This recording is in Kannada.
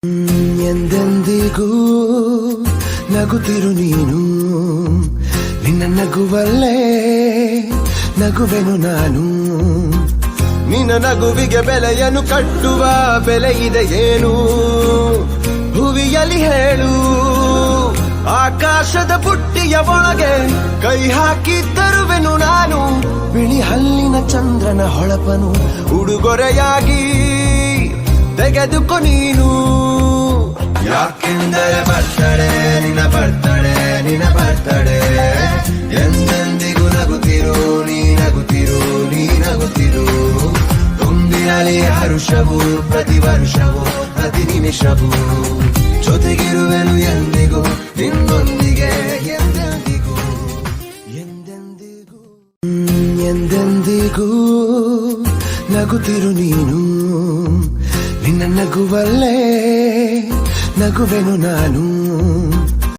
ಎಂದೆಂದಿಗೂ ನಗುತ್ತಿರು ನೀನು, ನಿನ್ನ ನಗುವಲ್ಲೇ ನಗುವೆನು ನಾನು. ನಿನ್ನ ನಗುವಿಗೆ ಬೆಲೆಯನ್ನು ಕಟ್ಟುವ ಬೆಲೆ ಇದೆ ಏನು ಭುವಿಯಲ್ಲಿ ಹೇಳು. ಆಕಾಶದ ಬುಟ್ಟಿಯ ಒಳಗೆ ಕೈ ಹಾಕಿ ತರುವೆನು ನಾನು, ಬಿಳಿ ಹಲ್ಲಿನ ಚಂದ್ರನ ಹೊಳಪನು ಉಡುಗೊರೆಯಾಗಿ ತೆಗೆದುಕೊ ನೀನು. ಯಾಕೆಂದರೆ ಬರ್ತಡೆ ನಿನ್ನ ಬರ್ತಡೆ ನಿನ್ನ ಬರ್ತಡೆ, ಎಂದೆಂದಿಗೂ ನಗುತ್ತಿರು ನೀ ನಗುತ್ತಿರು ನೀ ನಗುತ್ತಿರು. ತುಂಬಿರಲಿ ಹರುಷವು ಪ್ರತಿ ವರ್ಷವೂ ಪ್ರತಿ ನಿಮಿಷವೂ, ಜೊತೆಗಿರುವೆನು ಎಂದಿಗೂ ನಿನ್ನೊಂದಿಗೆ ಎಂದೆಂದಿಗೂ ಎಂದೆಂದಿಗೂ. ಎಂದೆಂದಿಗೂ ನಗುತ್ತಿರು ನೀನು, ನಿನ್ನ ನಗುವಲ್ಲೇ ನಗುವೆನು ನಾನು.